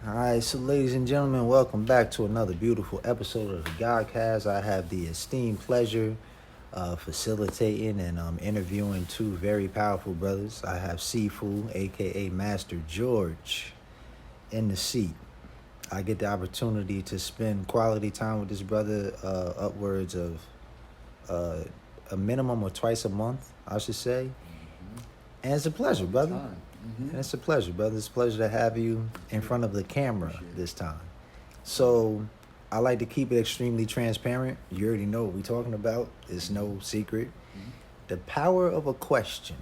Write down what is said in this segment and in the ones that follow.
All right, so ladies and gentlemen, welcome back to another beautiful episode of the Godcast. I have the esteemed pleasure of facilitating and interviewing two very powerful brothers. I have Sifu, aka Master George, in the seat. I get the opportunity to spend quality time with this brother, upwards of uh, a minimum of twice a month, I should say. And it's a pleasure, brother. And it's a pleasure, brother. It's a pleasure to have you in front of the camera this time. So I like to keep it extremely transparent. You already know what we're talking about. It's no secret. The power of a question.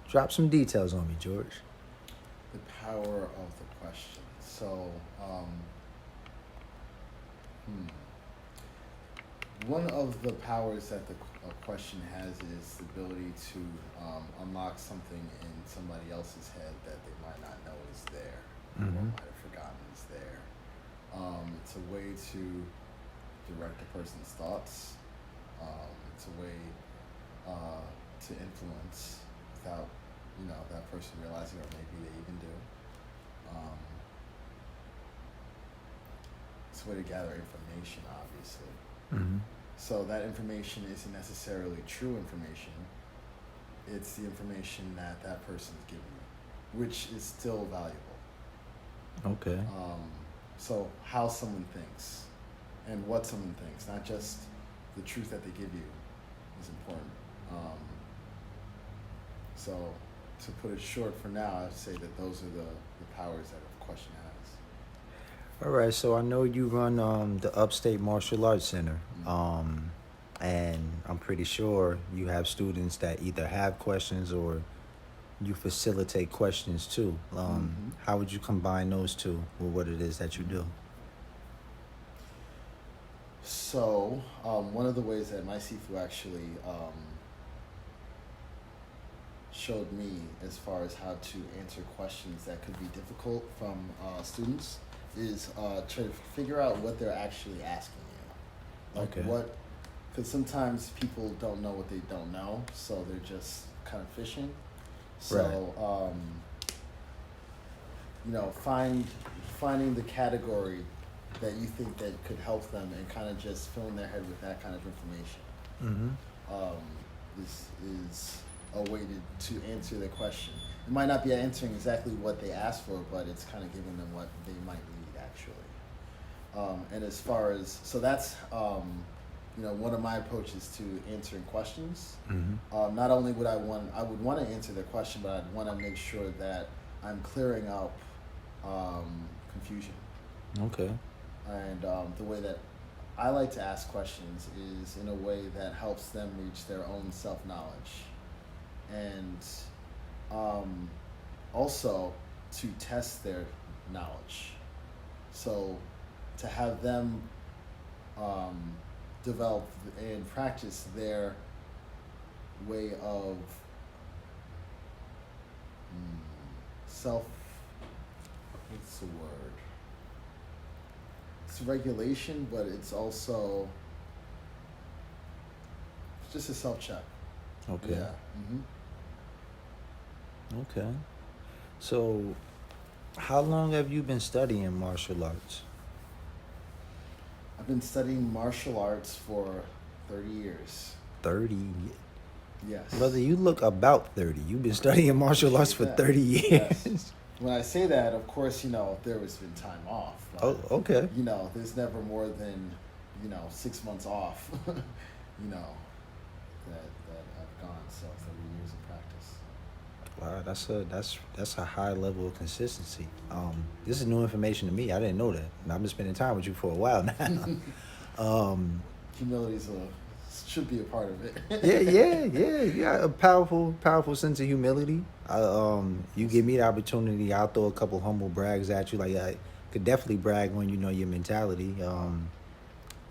Drop some details on me, George. The power of the question. So, one of the powers that the question has is the ability to unlock something in somebody else's head that they might not know is there, or might have forgotten is there. It's a way to direct a person's thoughts. It's a way to influence without, that person realizing, or maybe they even do. It's a way to gather information, obviously. So that information isn't necessarily true information. It's the information that that person's giving you, which is still valuable. Okay. So how someone thinks and what someone thinks, not just the truth that they give you, is important. So to put it short for now, I'd say that those are the powers that a question has. All right, so I know you run the Upstate Martial Arts Center, and I'm pretty sure you have students that either have questions or you facilitate questions too. How would you combine those two with what it is that you do? So one of the ways that my Sifu actually showed me as far as how to answer questions that could be difficult from students is try to figure out what they're actually asking you. Like what, because sometimes people don't know what they don't know, so they're just kind of fishing. So, finding the category that you think that could help them and kind of just filling their head with that kind of information is a way to answer their question. It might not be answering exactly what they asked for, but it's kind of giving them what they might need, actually. And as far as, so that's, one of my approaches to answering questions. Not only would I would want to answer their question, but I'd want to make sure that I'm clearing up confusion. Okay. And the way that I like to ask questions is in a way that helps them reach their own self-knowledge. And also to test their knowledge. So to have them develop and practice their way of what's the word? It's regulation, but it's also just a self-check. Okay. Yeah. Okay. So, how long have you been studying martial arts? I've been studying martial arts for 30 years. 30? Yes. Brother, you look about 30. You've been studying martial arts for 30 years. Yes. When I say that, of course, there has been time off. Oh, okay. There's never more than, 6 months off, that I've gone. So 30 years of practice. Wow, that's a high level of consistency. This is new information to me. I didn't know that. And I've been spending time with you for a while now. Humility should be a part of it. yeah. You got a powerful sense of humility. You give me the opportunity, I'll throw a couple humble brags at you. Like I could definitely brag on your mentality.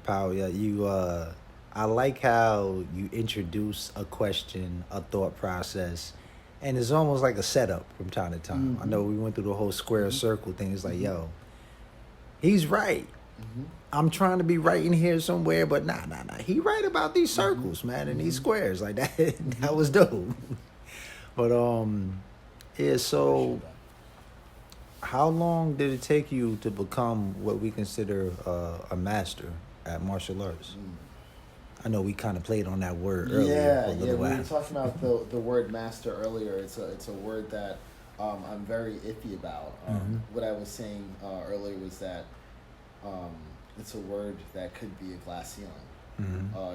Power. Yeah, I like how you introduce a question, a thought process, and it's almost like a setup from time to time. I know we went through the whole square circle thing. It's like, yo, he's right. I'm trying to be right in here somewhere, but nah. He right about these circles, man, and these squares. Like that, that was dope. But yeah, so how long did it take you to become what we consider a master at martial arts? I know we kind of played on that word earlier Yeah, for a yeah. little We were while. talking about the word master earlier. It's a word that I'm very iffy about. What I was saying earlier was that um, it's a word that could be a glass ceiling.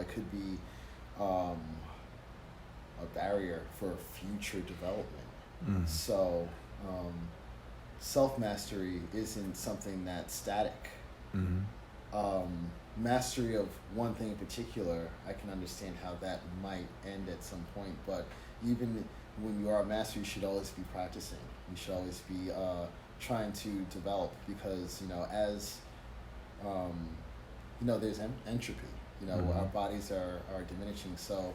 It could be um, a barrier for future development. So self mastery isn't something that's static. um, Mastery of one thing in particular, I can understand how that might end at some point. But even when you are a master, you should always be practicing. You should always be trying to develop because as there's entropy. Our bodies are diminishing. So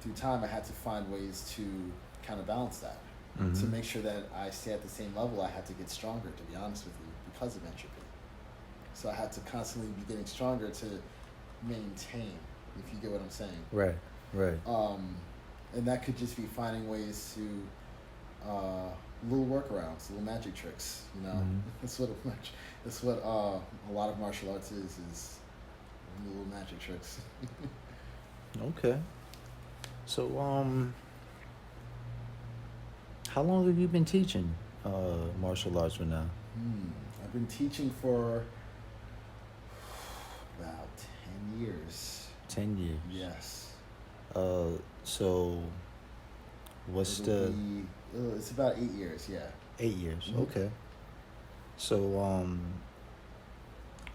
through time, I had to find ways to counterbalance that. To make sure that I stay at the same level, I had to get stronger. To be honest with you, because of entropy. So I had to constantly be getting stronger to maintain, if you get what I'm saying. Right, right. And that could just be finding ways to little workarounds, little magic tricks. That's what a lot of martial arts is little magic tricks. Okay. So, how long have you been teaching martial arts for now? I've been teaching for about 10 years. 10 years. Yes. So, what's It's about 8 years, yeah. 8 years? Okay. So,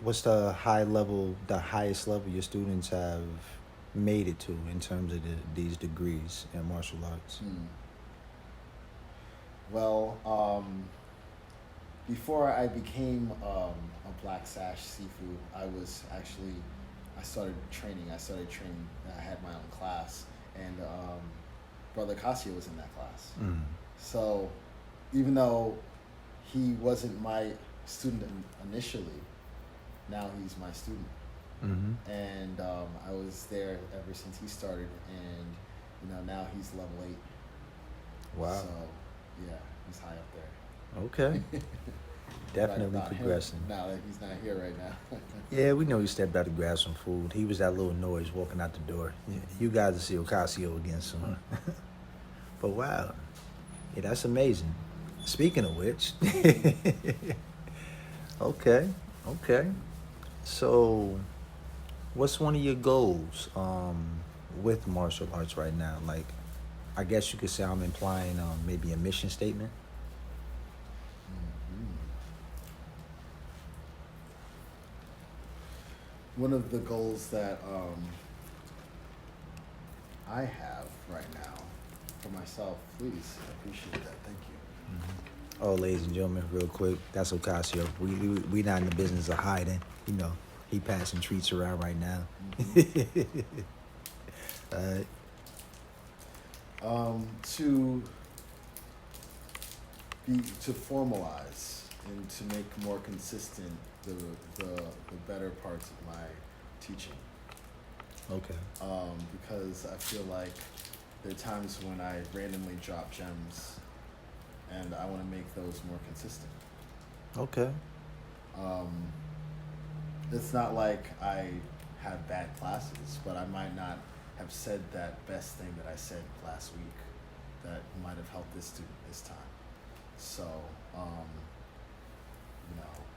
what's the highest level your students have made it to in terms of these degrees in martial arts? Well, before I became a Black Sash Sifu, I started training. I had my own class, and Brother Casio was in that class. So even though he wasn't my student initially, now he's my student. And I was there ever since he started, and now he's level 8. Wow. So yeah, he's high up there. Okay. Definitely Right, progressing. Now that he's not here right now. Yeah, we know he stepped out to grab some food. He was that little noise walking out the door. You guys will see Ocasio again soon. But wow. Yeah, that's amazing. Speaking of which. Okay. So, what's one of your goals with martial arts right now? Like, I guess you could say I'm implying maybe a mission statement. One of the goals that I have right now for myself, please, I appreciate that. Thank you. Oh, ladies and gentlemen, real quick, that's Ocasio. We not in the business of hiding. He passing treats around right now. To formalize and to make more consistent the better parts of my teaching. Okay. Because I feel like there are times when I randomly drop gems, and I want to make those more consistent. Okay. It's not like I have bad classes, but I might not have said that best thing that I said last week that might have helped this student this time. So,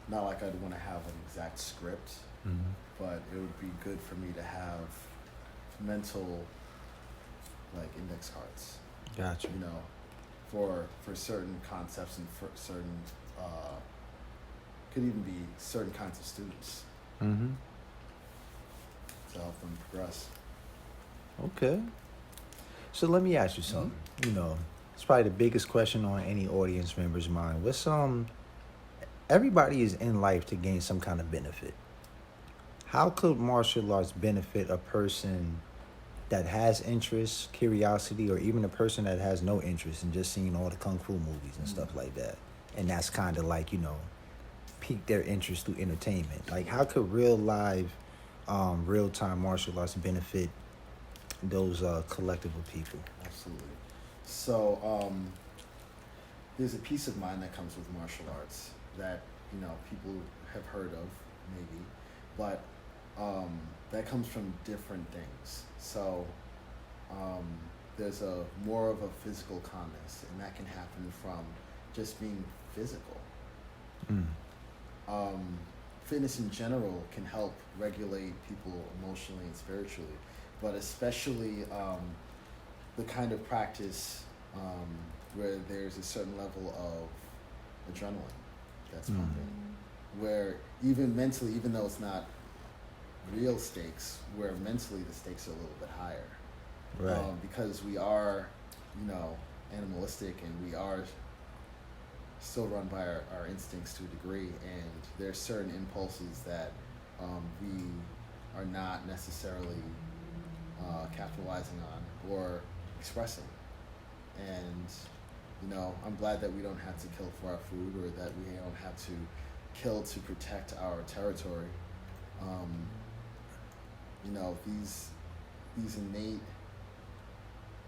not like I'd want to have an exact script, but it would be good for me to have mental, index cards. Gotcha. For certain concepts and for certain, could even be certain kinds of students. To help them progress. Okay. So let me ask you something. It's probably the biggest question on any audience member's mind. What's everybody is in life to gain some kind of benefit. How could martial arts benefit a person that has interest, curiosity, or even a person that has no interest in just seeing all the kung fu movies and stuff like that? And that's kind of like, pique their interest through entertainment. Like, how could real live, real-time martial arts benefit those collective of people? Absolutely. So, there's a peace of mind that comes with martial arts that people have heard of maybe, but that comes from different things. So there's a more of a physical calmness, and that can happen from just being physical. Fitness in general can help regulate people emotionally and spiritually, but especially the kind of practice where there's a certain level of adrenaline that's pumping, where even mentally, even though it's not real stakes, where mentally the stakes are a little bit higher. Right. Because we are, animalistic, and we are still run by our instincts to a degree, and there's certain impulses that we are not necessarily capitalizing on or expressing. And I'm glad that we don't have to kill for our food, or that we don't have to kill to protect our territory. These innate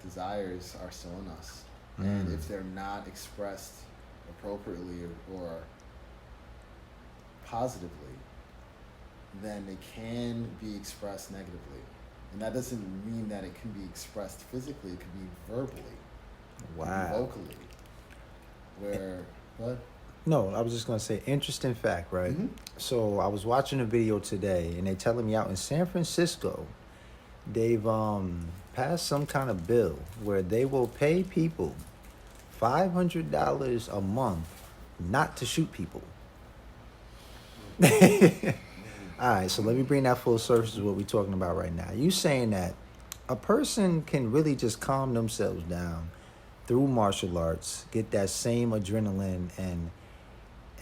desires are still in us, and if they're not expressed appropriately or positively, then they can be expressed negatively. And that doesn't mean that it can be expressed physically. It could be verbally, Wow. vocally. What? No, I was just gonna say, interesting fact, right? Mm-hmm. So I was watching a video today, and they telling me out in San Francisco, they've passed some kind of bill where they will pay people $500 a month not to shoot people. All right, so let me bring that full circle to what we're talking about right now. You saying that a person can really just calm themselves down through martial arts, get that same adrenaline and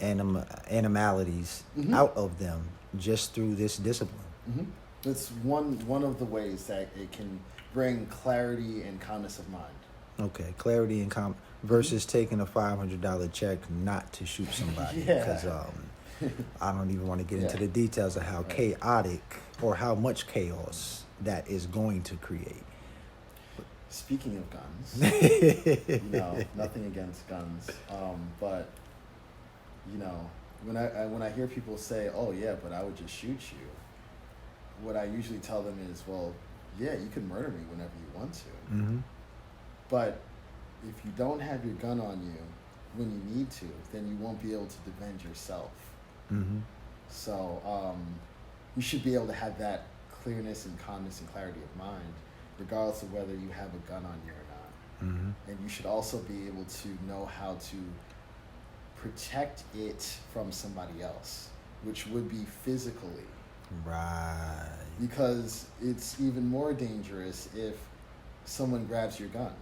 animalities out of them just through this discipline. Mm-hmm. That's one of the ways that it can bring clarity and calmness of mind. Okay, clarity and calm versus taking a $500 check not to shoot somebody. Yeah. Because I don't even want to get into the details of how Right. chaotic or how much chaos that is going to create. Speaking of guns, nothing against guns, but when I hear people say, "Oh yeah, but I would just shoot you," what I usually tell them is, "Well, yeah, you can murder me whenever you want to, Mm-hmm. but if you don't have your gun on you when you need to, then you won't be able to defend yourself." Mm-hmm. So you should be able to have that clearness and calmness and clarity of mind, regardless of whether you have a gun on you or not. Mm-hmm. And you should also be able to know how to protect it from somebody else, which would be physically. Right. Because it's even more dangerous if someone grabs your gun.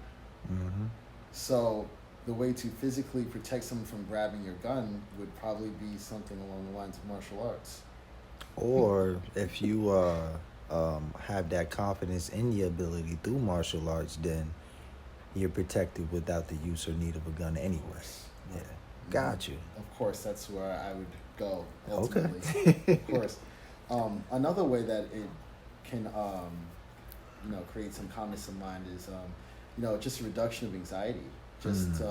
Mm-hmm. So the way to physically protect someone from grabbing your gun would probably be something along the lines of martial arts. Or if you have that confidence in your ability through martial arts, then you're protected without the use or need of a gun anyway. Yeah, got you. Of course, that's where I would go Okay. ultimately. Of course. Another way that it can, create some calmness of mind is, just a reduction of anxiety, just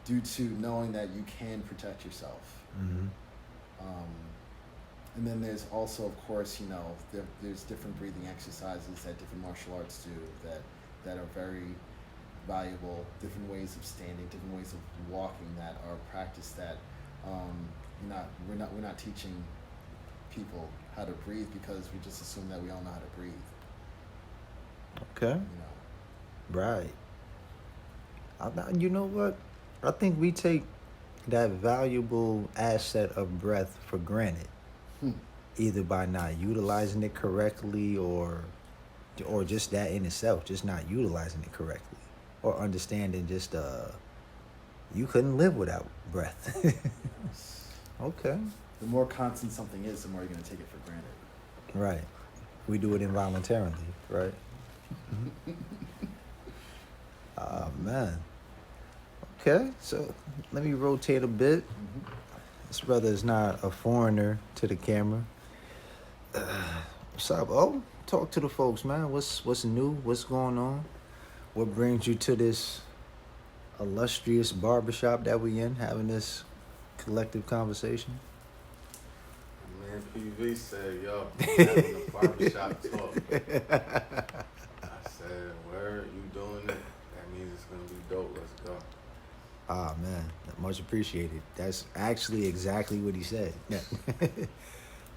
due to knowing that you can protect yourself. Mm-hmm. And then there's also, of course, there's different breathing exercises that different martial arts do that are very valuable, different ways of standing, different ways of walking that are practiced that we're not teaching people how to breathe because we just assume that we all know how to breathe. Okay. Right. You know what? I think we take that valuable asset of breath for granted, either by not utilizing it correctly or just that in itself, just not utilizing it correctly, or understanding just you couldn't live without breath. Yes. Okay. The more constant something is, the more you're going to take it for granted. Right. We do it involuntarily, right? Oh, man. Okay, so let me rotate a bit. This brother is not a foreigner to the camera. What's up? Oh, talk to the folks, man. What's new? What's going on? What brings you to this illustrious barbershop that we in, having this collective conversation. Man, PV said, yo, I'm having a barbershop talk. I said, where you doing it? That means it's going to be dope. Let's go. Ah man, much appreciated. That's actually exactly what he said.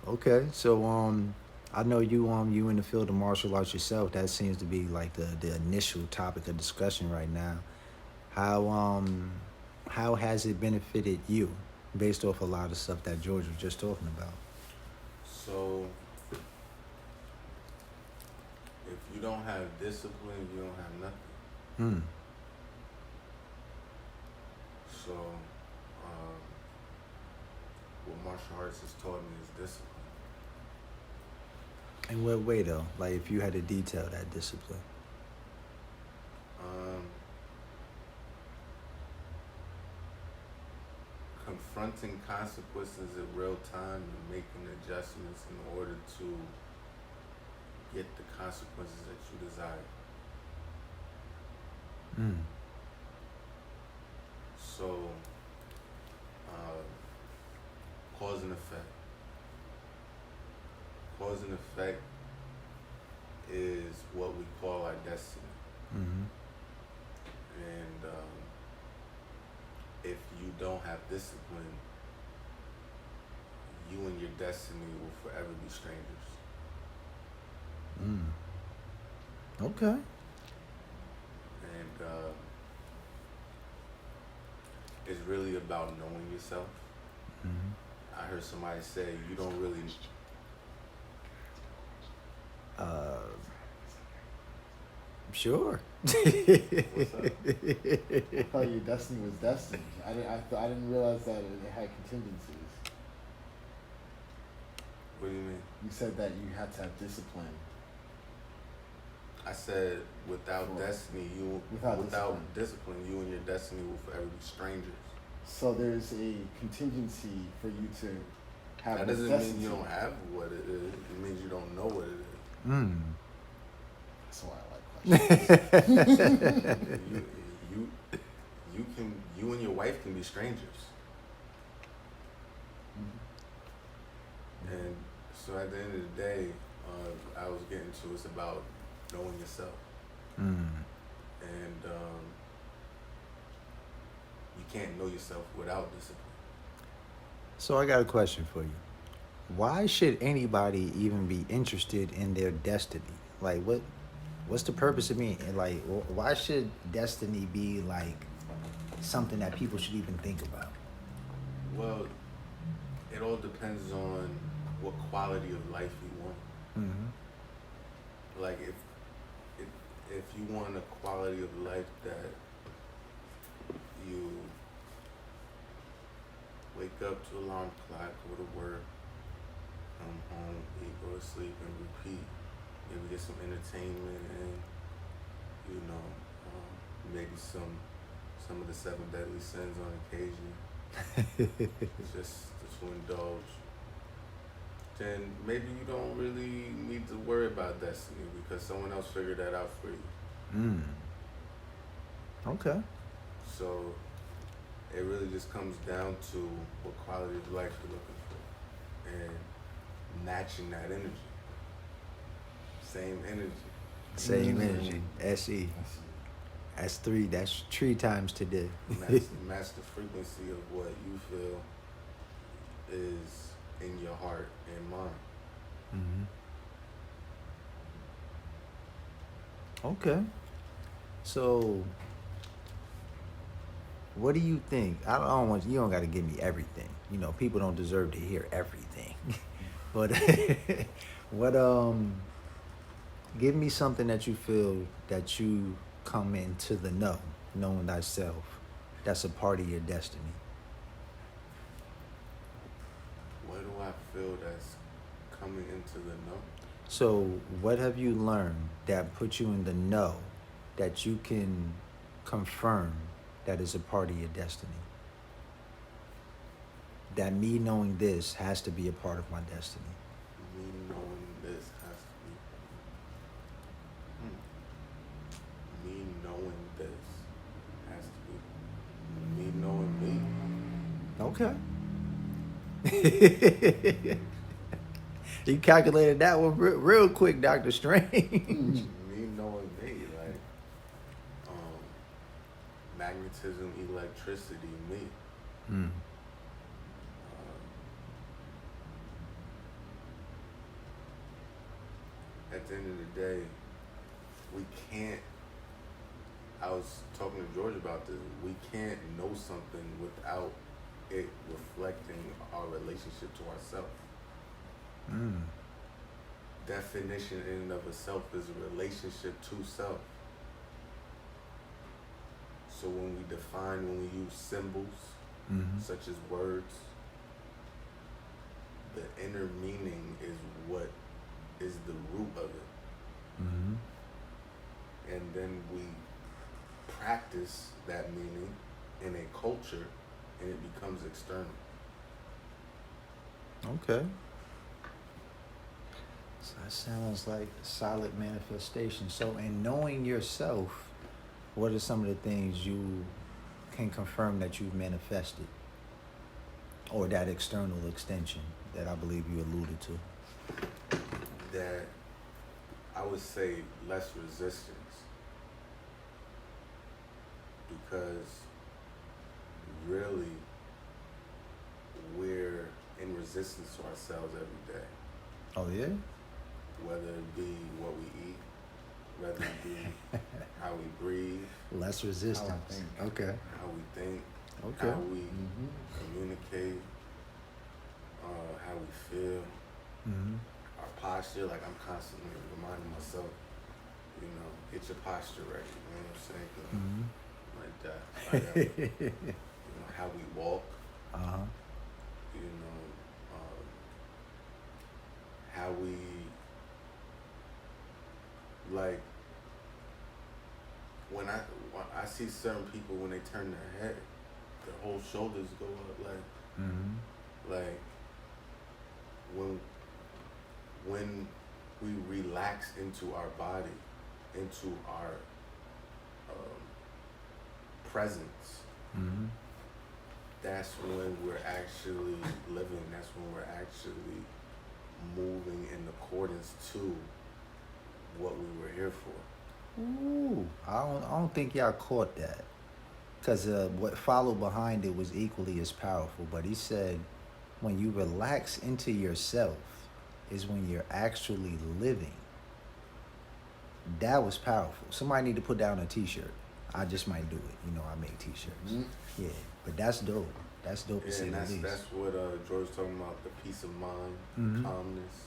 Okay, so I know you in the field of martial arts yourself. That seems to be like the initial topic of discussion right now. How has it benefited you, based off a lot of stuff that George was just talking about? So, if you don't have discipline, you don't have nothing. Hmm. So, what martial arts has taught me is discipline. In what way though? Like if you had to detail that discipline. Confronting consequences in real time and making adjustments in order to get the consequences that you desire. Hmm. So, cause and effect. Cause and effect is what we call our destiny. Mm-hmm. And if you don't have discipline, you and your destiny will forever be strangers. Okay. And it's really about knowing yourself. Mm-hmm. I heard somebody say you don't really. Sure. What's up? I thought your destiny was destined. I didn't realize that it had contingencies. What do you mean? You said that you had to have discipline. I said without Sure. destiny, Without discipline, you and your destiny will forever be strangers. So there's a contingency for you to have. That this doesn't destiny. mean you don't have what it is. It means you don't know what it is. Hmm. That's why I like questions. You and your wife can be strangers. Mhm. And so at the end of the day, I was getting to it's about knowing yourself. Hmm. And you can't know yourself without discipline. So I got a question for you. Why should anybody even be interested in their destiny? Like, what's the purpose of being? Like, why should destiny be like something that people should even think about? Well, it all depends on what quality of life you want. Mm-hmm. Like if you want a quality of life that you wake up to alarm clock, go to work, come home, eat, go to sleep, and repeat. Maybe get some entertainment and maybe some of the 7 deadly sins on occasion. just to indulge. Then maybe you don't really need to worry about destiny because someone else figured that out for you. Okay. So it really just comes down to what quality of life you're looking for and matching that energy. Same energy. Same energy. SE. I see. That's 3. That's 3 times today. Match the frequency of what you feel is in your heart and mind. Mm-hmm. Okay. So, what do you think? I don't want you don't got to give me everything. You know, people don't deserve to hear everything. But what give me something that you feel that you come into the know, knowing thyself. That's a part of your destiny. What do I feel that's coming into the know? So, what have you learned that put you in the know that you can confirm that is a part of your destiny? That me knowing this has to be a part of my destiny. Me knowing this has to be. Me knowing this has to be. Okay. You calculated that one real quick, Dr. Strange. Mm. Me knowing me, like, magnetism, electricity, me. Mm. At the end of the day, we can't. I was talking to George about this. We can't know something without it reflecting our relationship to ourselves. Mm. Definition in and of itself is a relationship to self. So when we use symbols, Mm-hmm. such as words, the inner meaning is what is the root of it. Mm-hmm. And then we practice that meaning in a culture and it becomes external. Okay. So that sounds like solid manifestation. So in knowing yourself, what are some of the things you can confirm that you've manifested? Or that external extension that I believe you alluded to? That I would say less resistance. Because really we're in resistance to ourselves every day. Oh, yeah? Whether it be what we eat, whether it be how we breathe, Less resistance. think. Okay. how we think, Okay. how we Mm-hmm. communicate, how we feel, Mm-hmm. our posture. Like I'm constantly reminding myself, get your posture right. You know what I'm saying? 'Cause Mm-hmm. like that. Like, how we walk. Uh-huh. How we like when I see certain people when they turn their head, their whole shoulders go up. Mm-hmm. Like when we relax into our body, into our presence, Mm-hmm. that's when we're actually living. That's when we're actually moving in accordance to what we were here for. Ooh, I don't think y'all caught that, because what followed behind it was equally as powerful. But he said, when you relax into yourself, is when you're actually living. That was powerful. Somebody need to put down a T-shirt. I just might do it. I make T-shirts. Mm-hmm. Yeah, but that's dope. That's dope to Yeah, say and the that's least. what George was talking about, the peace of mind, Mhm. calmness.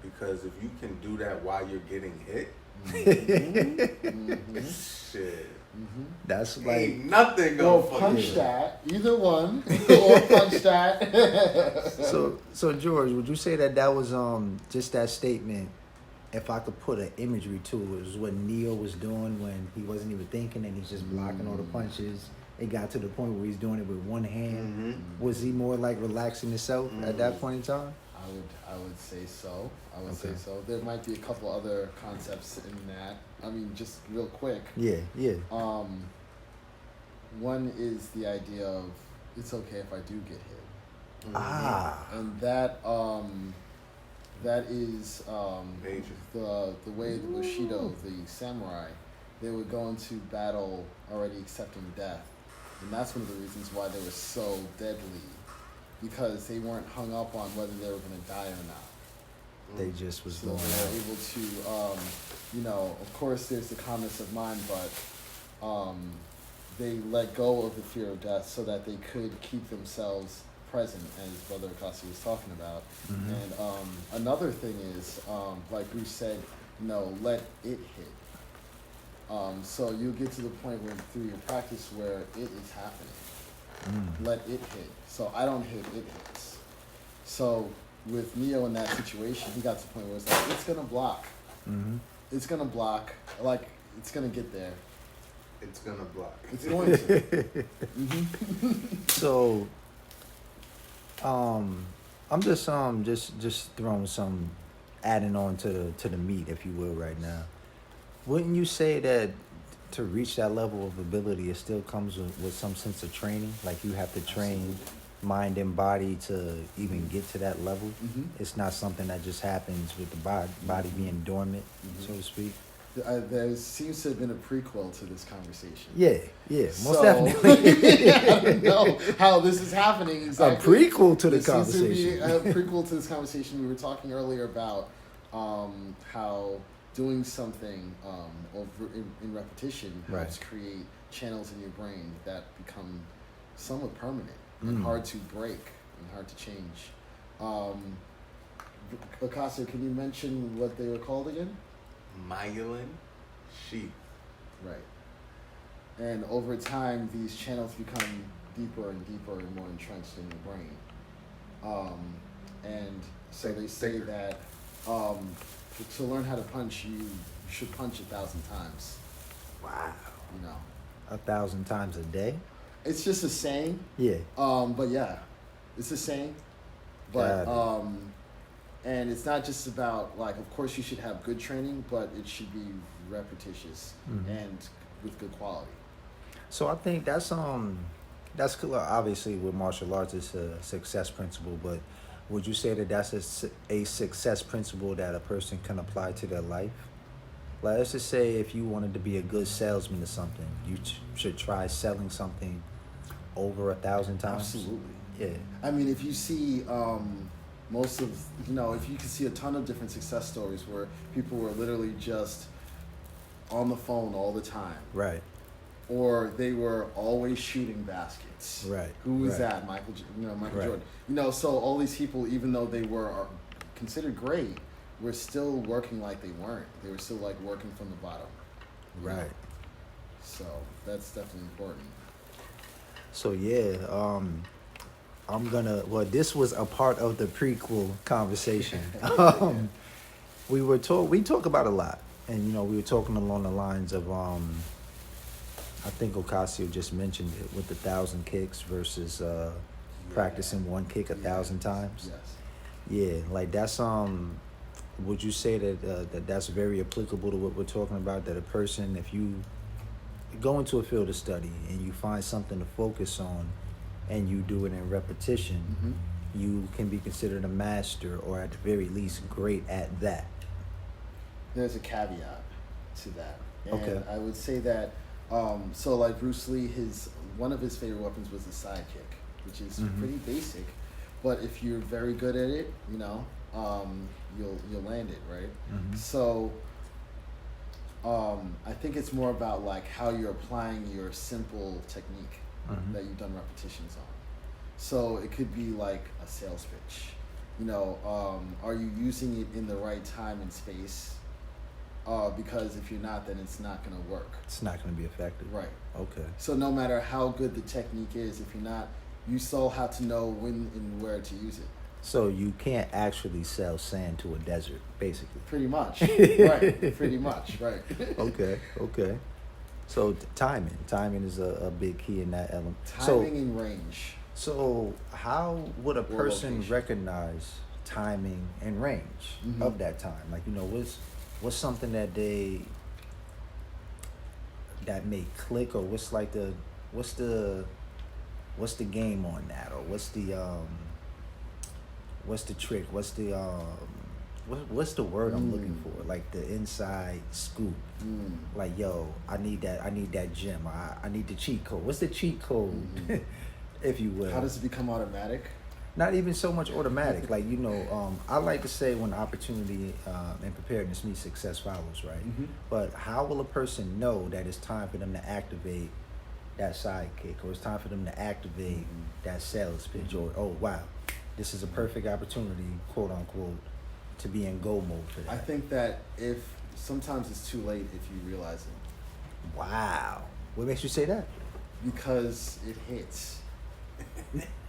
Because if you can do that while you're getting hit, Mm-hmm. shit, Mm-hmm. That's ain't like nothing Or gonna punch fucking that. Either one. Or punch that. so. George, would you say that was just that statement? If I could put an imagery to it, was what Neo was doing when he wasn't even thinking and he's just blocking all the punches. It got to the point where he's doing it with one hand. Mm-hmm. Was he more like relaxing himself at that point in time? I would say so. I would Okay. say so. There might be a couple other concepts in that. I mean, just real quick. Yeah. One is the idea of it's okay if I do get hit. Ah. And that is Major. the way the Bushido, the samurai, they would go into battle already accepting death, and that's one of the reasons why they were so deadly, because they weren't hung up on whether they were going to die or not. They just was So going they out. were able to, of course, there's the calmness of mind, but they let go of the fear of death so that they could keep themselves present, as Brother Akasi was talking about. Mhm. And another thing is, like Bruce said, let it hit. So you get to the point where through your practice where it is happening. Let it hit. So I don't hit, it hits. So with Neo in that situation, he got to the point where it's like, it's going to block. Mm-hmm. It's going to block. Like, it's going to get there. It's gonna block. It's going to. So, I'm just throwing some, adding on to the meat, if you will, right now. Wouldn't you say that to reach that level of ability, it still comes with some sense of training. Like you have to train Absolutely. mind and body to even get to that level. Mhm. It's not something that just happens with the body being dormant, Mhm. so to speak. There seems to have been a prequel to this conversation. Yeah, most So- definitely. I don't know how this is happening exactly. A prequel to the There seems to be conversation. a prequel to this conversation. We were talking earlier about how doing something in repetition helps create channels in your brain that become somewhat permanent and hard to break and hard to change. Akasa, can you mention what they were called again? Myelin sheath. Right. And over time, these channels become deeper and deeper and more entrenched in your brain. And so they say that to learn how to punch, you should punch 1,000 times. Wow. You know, 1,000 times a day? it's just a saying. Yeah. But yeah, it's a saying. But Got and it's not just about like, of course, you should have good training, but it should be repetitious and with good quality. So I think that's cool. Obviously, with martial arts, it's a success principle. But would you say that that's a success principle that a person can apply to their life? Like, let's just say if you wanted to be a good salesman or something, you should try selling something over 1,000 times. Absolutely. Yeah. I mean, if you see most of, if you can see a ton of different success stories where people were literally just on the phone all the time, Right. or they were always shooting baskets. Right. Who was Right. that? Michael Right. Jordan. So all these people, even though they were considered great, were still working like they weren't. They were still like working from the bottom. you know? Right. So that's definitely important. So yeah, this was a part of the prequel conversation. We talk about a lot, and we were talking along the lines of I think Ocasio just mentioned it with the 1,000 kicks versus practicing one kick 1,000 times. Yes. Yeah, like that's would you say that that's very applicable to what we're talking about? That a person, if you go into a field of study and you find something to focus on, and you do it in repetition, you can be considered a master, or at the very least, great at that. There's a caveat to that. And Okay. I would say that, so like Bruce Lee, one of his favorite weapons was the side kick, which is pretty basic, but if you're very good at it, you'll land it, right? So I think it's more about like how you're applying your simple technique that you've done repetitions on. So it could be like a sales pitch. Are you using it in the right time and space? Because if you're not, then it's not going to work. It's not going to be effective. Right. Okay. So no matter how good the technique is, if you're not, you still have to know when and where to use it. So you can't actually sell sand to a desert, basically. Pretty much. Right. Pretty much. Right. Okay. So timing is a big key in that element. Timing and range. So how would a person location. recognize timing and range of that time? Like, what's something that may click, or what's the game on that, or what's the trick? What's the word I'm looking for? Like the inside scoop. Like, yo, I need that gem. I need the cheat code. What's the cheat code, if you will? How does it become automatic? Not even so much automatic. Like, I like to say when opportunity and preparedness meet success follows, right? But how will a person know that it's time for them to activate that sidekick, or it's time for them to activate that sales pitch, or, oh, wow, this is a perfect opportunity, quote unquote, to be in go mode for that? I think that sometimes it's too late if you realize it. Wow. What makes you say that? Because it hits.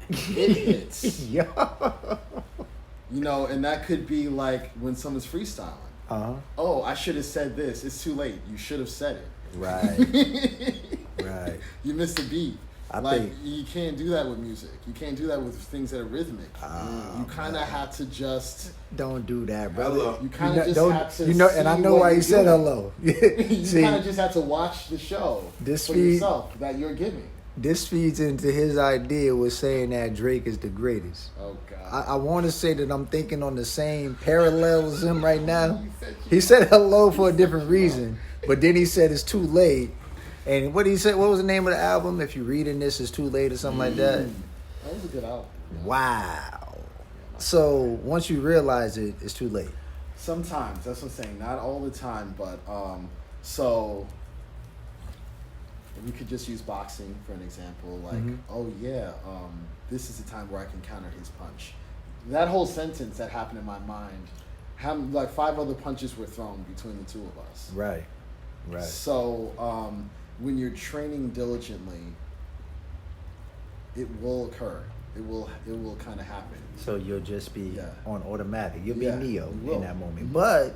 It hits. Yeah. And that could be like when someone's freestyling. Oh, I should have said this. It's too late. You should have said it. Right. Right. You missed a beat. I like think you can't do that with music. You can't do that with things that are rhythmic. Ah, You kind of man. have to just. don't do that, brother. Hello. You kind of just have to. You know, and I see know what why you're you said doing. hello. You See, kind of just have to watch the show This for feed- yourself that you're giving. this feeds into his idea with saying that Drake is the greatest. Oh God. I want to say that I'm thinking on the same parallel as him right now. You said you He are. said hello for a different reason, but then he said it's too late. And what did he say? What was the name of the album? If you're reading this, it's too late or something like that. That was a good album. Yeah. Wow. So once you realize it, it's too late. Sometimes that's what I'm saying. Not all the time, but so we could just use boxing for an example. Like, Mhm. oh yeah, this is the time where I can counter his punch. That whole sentence that happened in my mind, like 5 other punches were thrown between the two of us. Right. Right. So when you're training diligently, it will occur. It will kind of happen. So you'll just be Yeah. on automatic. You'll be Yeah, Neo you will. in that moment. Mhm. But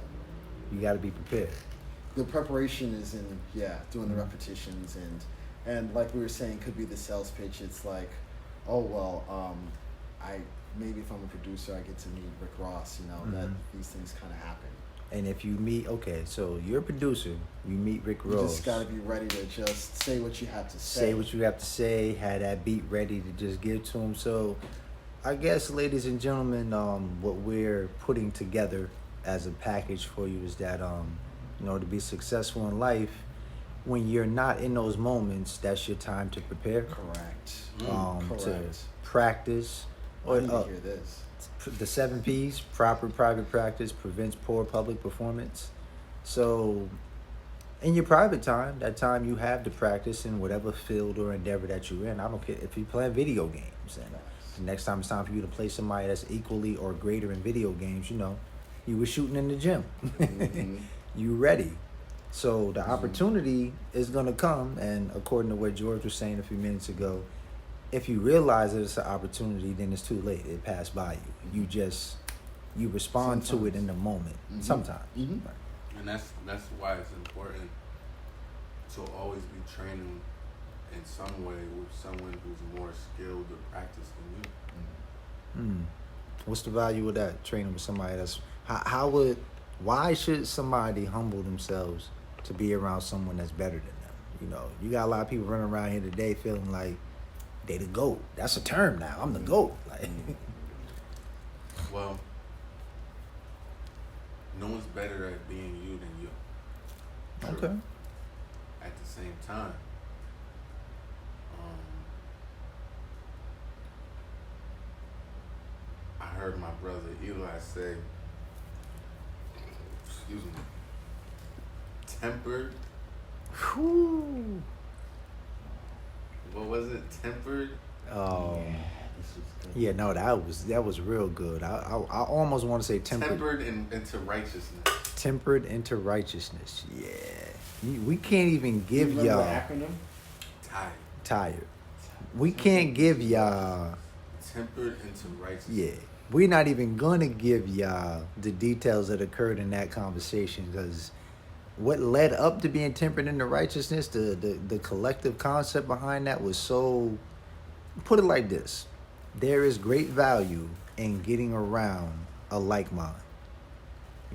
you got to be prepared. The preparation is in doing the repetitions and like we were saying, could be the sales pitch. It's like, oh well, I maybe if I'm a producer, I get to meet Rick Ross. You know that Mhm. these things kind of happen. And if you meet, okay, so you're a producer, you meet Rick You Ross. just got to be ready to just say what you have to say. Say what you have to say, have that beat ready to just give to him. So I guess, ladies and gentlemen, what we're putting together as a package for you is that, to be successful in life, when you're not in those moments, that's your time to prepare, Correct. to Correct. practice. I need to hear this. The 7 P's, proper private practice prevents poor public performance. So in your private time, that time you have to practice in whatever field or endeavor that you're in. I don't care if you're playing video games and the next time it's time for you to play somebody that's equally or greater in video games, you were shooting in the gym. Mhm. You ready. So the opportunity is going to come, and according to what George was saying a few minutes ago, if you realize that it's an opportunity, then it's too late. It passed by you. You respond to it in the moment. Mhm. Sometimes. Mhm. Right. And that's why it's important to always be training in some way with someone who's more skilled or practiced than you. What's the value of that? Training with somebody that's why should somebody humble themselves to be around someone that's better than them? You got a lot of people running around here today feeling like they the GOAT. That's a term now. I'm the GOAT. Like, Well, no one's better at being you than you. True. okay. At the same time, I heard my brother Eli say, excuse me, tempered. Whew. What was it? Tempered. This is good. Yeah, no, that was real good. I almost want to say tempered Into righteousness. tempered into righteousness. Yeah, we can't even give You remember y'all the acronym? Tired. tired. We can't give y'all. Tempered into righteousness. Yeah, we're not even gonna give y'all the details that occurred in that conversation because what led up to being tempered into righteousness, the collective concept behind that was so. Put it like this: there is great value in getting around a like mind.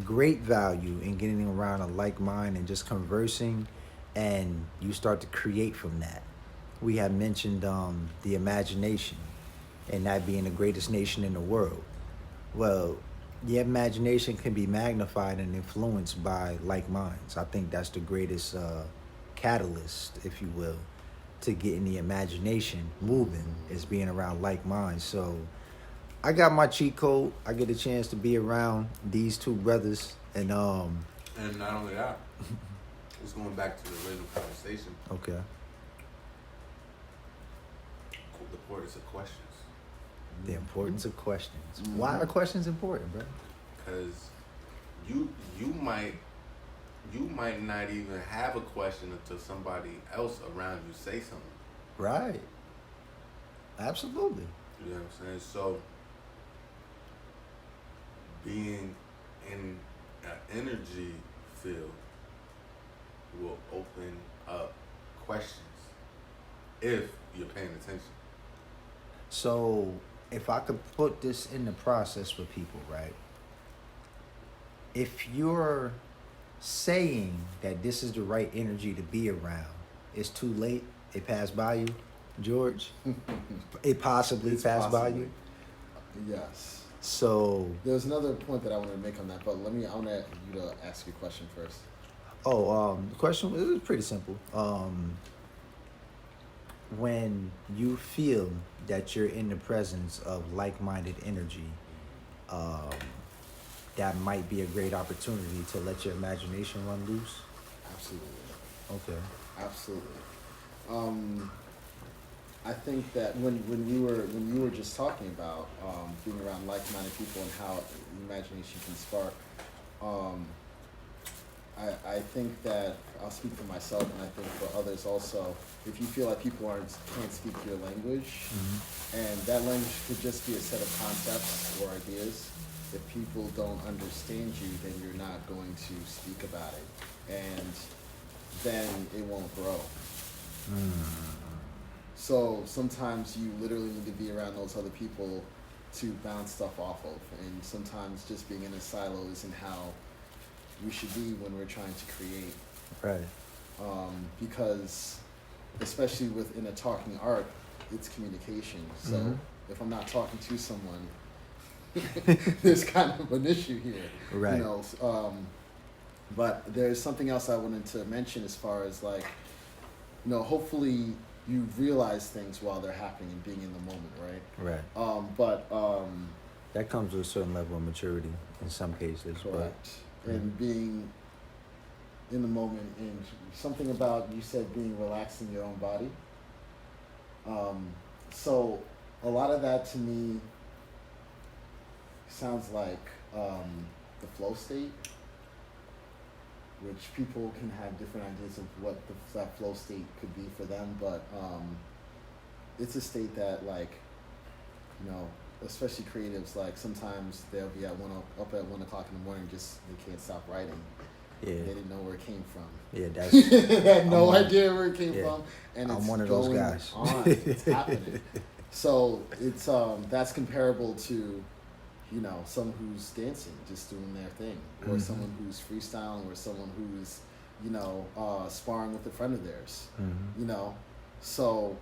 Great value in getting around a like mind and just conversing, and you start to create from that. We have mentioned the imagination, and that being the greatest nation in the world. Well, your imagination can be magnified and influenced by like minds. I think that's the greatest catalyst, if you will, to getting the imagination moving is being around like minds. So I got my cheat code. I get a chance to be around these two brothers, and And not only that, just going back to the original conversation, okay, the importance of questions. the importance of questions. Mhm. Why are questions important, bro? Because you might not even have a question until somebody else around you say something. Right. Absolutely. You know what I'm saying? So being in an energy field will open up questions if you're paying attention. So, if I could put this in the process for people, right? If you're saying that this is the right energy to be around, it's too late. It passed by you, George. It possibly It's passed by possibly. you. Yes. So, There's another point that I want to make on that, but I want you to ask your question first. the question was pretty simple. When you feel that you're in the presence of like-minded energy, um, that might be a great opportunity to let your imagination run loose. Absolutely. Okay. Absolutely. I think that when you were just talking about being around like-minded people and how imagination can spark, I think that I'll speak for myself and I think for others also. If you feel like people can't speak your language, and that language could just be a set of concepts or ideas. If people don't understand you, then you're not going to speak about it, and then it won't grow. So sometimes you literally need to be around those other people to bounce stuff off of, and sometimes just being in a silo isn't how we should be when we're trying to create. Right. Because especially within a talking art, it's communication. So if I'm not talking to someone, there's kind of an issue here. Right. You know, but there's something else I wanted to mention as far as like, hopefully you realize things while they're happening and being in the moment, right? Right. That comes with a certain level of maturity in some cases. Correct. And being in the moment, and something about you said being relaxed in your own body. So a lot of that to me sounds like the flow state, which people can have different ideas of what that flow state could be for them, but it's a state that, like, especially creatives, like sometimes they'll be up at 1 o'clock in the morning, just they can't stop writing. Yeah. They didn't know where it came from. Yeah, that's. They had no idea where it came from, and I'm it's one of those going guys. on. It's happening. So it's that's comparable to, someone who's dancing, just doing their thing, or someone who's freestyling, or someone who's, sparring with a friend of theirs. So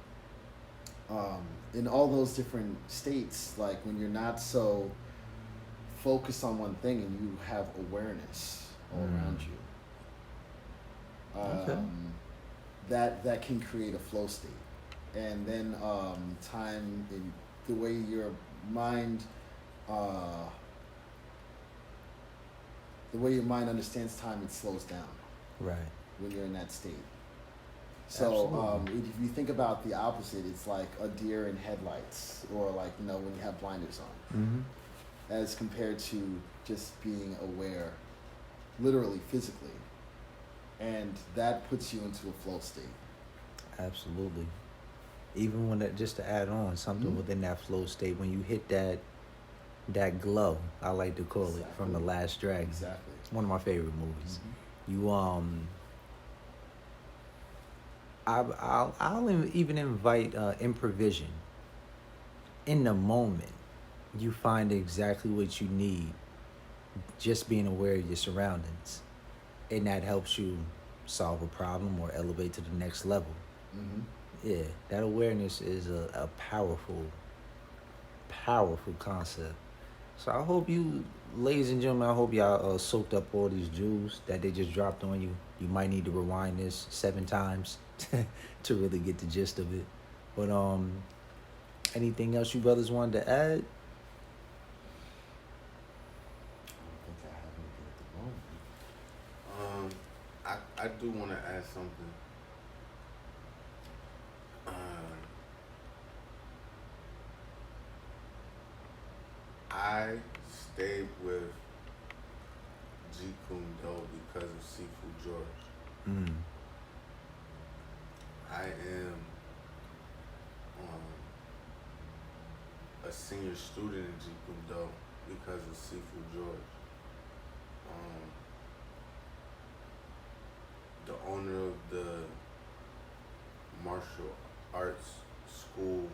in all those different states, like when you're not so focused on one thing and you have awareness all around you, that can create a flow state. And then time, in the way your mind understands time, it slows down. Right. When you're in that state. So Absolutely. if you think about the opposite, it's like a deer in headlights, or like, when you have blinders on, as compared to just being aware, literally, physically. And that puts you into a flow state. Absolutely. Even when just to add on something within that flow state, when you hit that glow, I like to call it, from The Last Dragon. Exactly. It's one of my favorite movies. You I'll even invite improvision. In the moment, you find exactly what you need, just being aware of your surroundings, and that helps you solve a problem or elevate to the next level. Yeah, that awareness is a powerful concept. So I hope you, ladies and gentlemen, I hope y'all soaked up all these jewels that they just dropped on you. You might need to rewind this 7 times to really get the gist of it. But anything else you brothers wanted to add? I don't think I have anything at the moment. I do want to add something. I stayed with Jeet Kune Do because of Sifu George. I am a senior student in Jeet Kune Do because of Sifu George. The owner of the martial arts school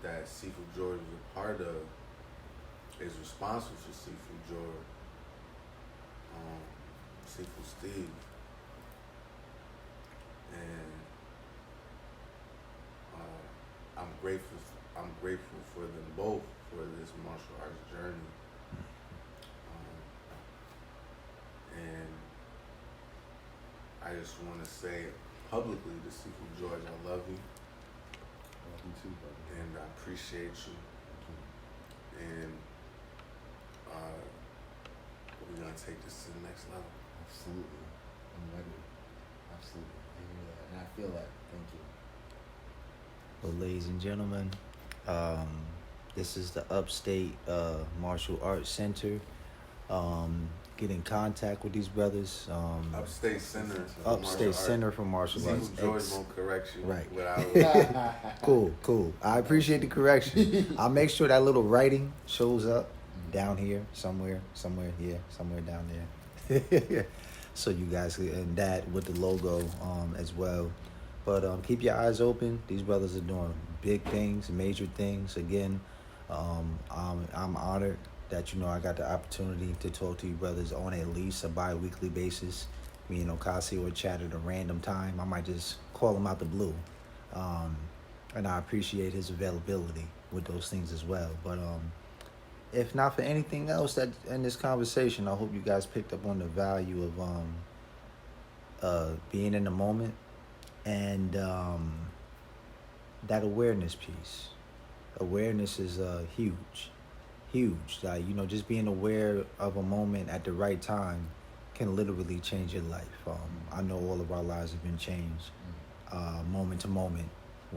that Seafood George was a part of is responsible for Seafood George, Seafood Steve, and I'm grateful. I'm grateful for them both for this martial arts journey, and I just want to say publicly to Seafood George, I love you. Love you too, brother. And I appreciate you. And we're gonna take this to the next level. Absolutely. I'm ready. Absolutely. I hear that. And I feel that. Thank you. Well, ladies and gentlemen, this is the Upstate Martial Arts Center. Get in contact with these brothers. Upstate Center. Upstate Center for Martial Arts. Seafood George won't correct you. Right. Without Cool. I appreciate the correction. I'll make sure that little writing shows up down here, somewhere down there. So you guys, and that with the logo as well. But keep your eyes open. These brothers are doing big things, major things. Again, I'm honored that I got the opportunity to talk to you brothers on at least a bi-weekly basis. Me and Ocasio would chat at a random time. I might just call him out the blue. And I appreciate his availability with those things as well. But if not for anything else that in this conversation, I hope you guys picked up on the value of being in the moment and that awareness piece. Awareness is huge. Like, just being aware of a moment at the right time can literally change your life. I know all of our lives have been changed moment to moment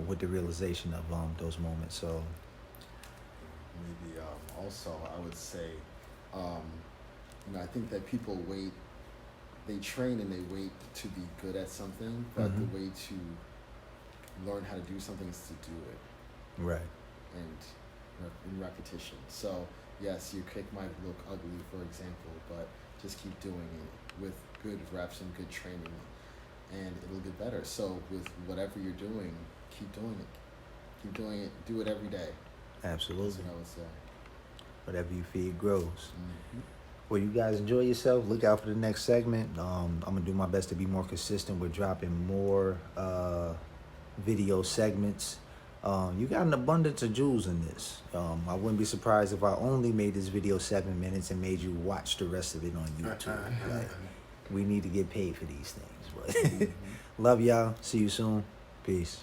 with the realization of those moments. So maybe also I would say, I think that people wait, they train and they wait to be good at something, but the way to learn how to do something is to do it. Right. And in repetition. So yes, your kick might look ugly, for example, but just keep doing it with good reps and good training, and it'll get better. So with whatever you're doing, keep doing it. Keep doing it. Do it every day. Absolutely. That's what I would say. Whatever you feed grows. Mm-hmm. Well, you guys enjoy yourself. Look out for the next segment. I'm going to do my best to be more consistent with dropping more video segments. You got an abundance of jewels in this. I wouldn't be surprised if I only made this video 7 minutes and made you watch the rest of it on YouTube. Like, we need to get paid for these things. But love y'all. See you soon. Peace.